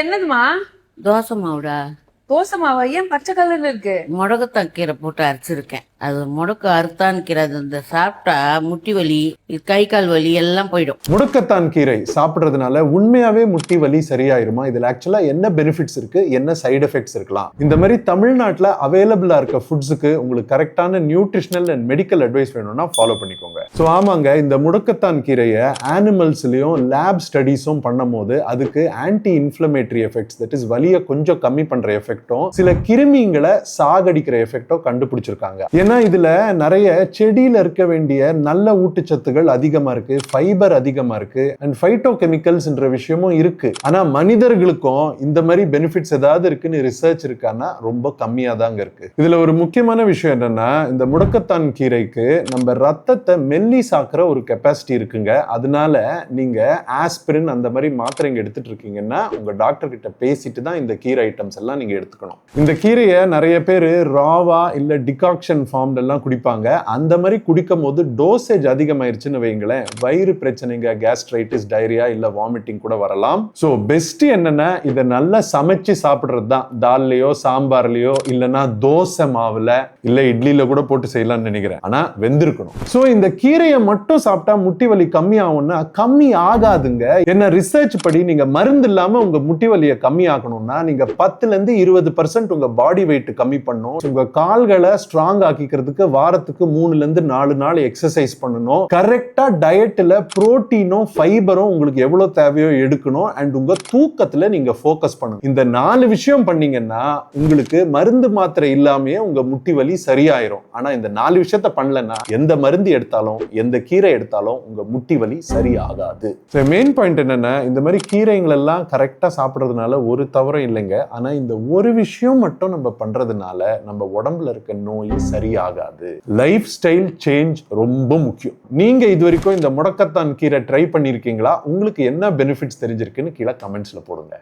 என்னதுமா? தோசை மாவுடா. தோசை மாவா? ஏன் பச்சை கலர்ல இருக்கு? முடக்கத்தான் கீரை போட்டு அரைச்சிருக்கேன். அது முடக்கு அறுத்தான் கீரை. அது இந்த சாப்பிட்டா முட்டி வலி, கை கால் வலி எல்லாம் போயிடும். முடக்கத்தான் கீரை சாப்பிட்றதுனால உண்மையாவே முட்டி வலி சரியாயிருமா? இதுல ஆக்சுவலா என்ன பெனிஃபிட்ஸ் இருக்கு, என்ன சைடு எஃபெக்ட்ஸ் இருக்கலாம்? இந்த மாதிரி தமிழ்நாட்டில் அவைலபிளா இருக்க ஃபுட்ஸுக்கு உங்களுக்கு கரெக்டான நியூட்ரிஷனல் அண்ட் மெடிக்கல் அட்வைஸ் வேணும்னா ஃபாலோ பண்ணிக்கோங்க. ஸோ ஆமாங்க, இந்த முடக்கத்தான் கீரையை ஆனிமல்ஸ்லயும் லேப் ஸ்டடீஸும் பண்ணும் போது அதுக்கு anti inflammatory effects, that is வலியை கொஞ்சம் கம்மி பண்ற எஃபெக்டும் சில கிருமிங்களை சாகடிக்கிற எஃபெக்டும் கண்டுபிடிச்சிருக்காங்க. ஏன்னா இதுல நிறைய செடியில இருக்க வேண்டிய நல்ல ஊட்டச்சத்துகள் அதிகமா இருக்கு, ஃபைபர் அதிகமா இருக்கு, அண்ட் ஃபைட்டோ கெமிக்கல்ஸ்ன்ற விஷயமும் இருக்கு. ஆனா மனிதர்களுக்கும் இந்த மாதிரி பெனிஃபிட்ஸ் ஏதாவது இருக்குன்னு ரிசர்ச் இருக்கான்னா ரொம்ப கம்மியா தாங்க இருக்கு. இதுல ஒரு முக்கியமான விஷயம் என்னன்னா, இந்த முடக்கத்தான் கீரைக்கு நம்ம ரத்தத்தை மெல்லிசாக்குற ஒரு கெப்பாசிட்டி இருக்குங்க. அதனால நீங்க ஆஸ்பிரின் அந்த மாதிரி மாத்திரைங்க எடுத்துட்டு இருக்கீங்கன்னா உங்க டாக்டர் கிட்ட பேசிட்டு தான் இந்த கீரை ஐட்டம்ஸ் எல்லாம் நீங்க எடுத்துக்கணும். இந்த கீரையை நிறைய பேர் ராவா இல்ல டிகாக்ஷன் ஃபார்ம் எல்லாம் குடிப்பாங்க. அந்த மாதிரி குடிக்கும் போது டோசேஜ் அதிகமாயிருச்சுன்னு வைங்களேன், வயிறு பிரச்சனைங்க, கேஸ்ட்ரைட்டிஸ், டயரியா இல்ல வாமிட்டிங் கூட வரலாம். சோ பெஸ்ட் என்னன்னா, இதை நல்லா சமைச்சு சாப்பிடுறது தான். தால்லையோ சாம்பார்லயோ இல்லைன்னா தோசை மாவுல இல்ல இட்லியில கூட போட்டு செய்யலாம்னு நினைக்கிறேன். ஆனா வெந்திருக்கணும். சோ இந்த கீரையை மட்டும் சாப்பிட்டா முட்டி வலி கம்மி ஆகும்னா கம்மி ஆகாதுங்க. என்ன ரிசர்ச் படி நீங்க மருந்து இல்லாம உங்க முட்டி வலியை கம்மி ஆகணும்னா நீங்க 10% உங்க பாடி வெயிட் கம்மி பண்ணும். உங்க கால்களை ஸ்ட்ராங் ஆக்கிக்கிறதுக்கு வாரத்துக்கு 3-4 நாள் எக்ஸசைஸ் பண்ணணும். கரெக்டா டயட்ல புரோட்டீனும் ஃபைபரும் உங்களுக்கு எவ்வளவு தேவையோ எடுக்கணும். அண்ட் உங்க தூக்கத்துல நீங்க ஃபோக்கஸ் பண்ணணும். இந்த 4 விஷயம் பண்ணீங்கன்னா உங்களுக்கு மருந்து மாத்திரை இல்லாமயே உங்க முட்டி வலி சரியாயிரும். ஆனா இந்த 4 விஷயத்த பண்ணலன்னா எந்த மருந்து எடுத்தாலும் எந்த கீரை எடுத்தாலும் உங்க முட்டி வலி சரியாகாது. மெயின் பாயிண்ட் என்னன்னா, இந்த மாதிரி கீரைகள் எல்லாம் கரெக்டா சாப்பிடுறதுனால ஒரு தவறும் இல்லைங்க. ஆனா இந்த ஒரு விஷயம் மட்டும் நம்ம பண்றதுனால நம்ம உடம்புல இருக்க நோய் சரியாகாது. லைஃப் ஸ்டைல் சேஞ்ச் ரொம்ப முக்கியம். நீங்க இது வரைக்கும் இந்த முடக்கத்தான் கீரை ட்ரை பண்ணிருக்கீங்களா? உங்களுக்கு என்ன பெனிஃபிட்ஸ் தெரிஞ்சிருக்குன்னு கீழே கமெண்ட்ஸ்ல போடுங்க.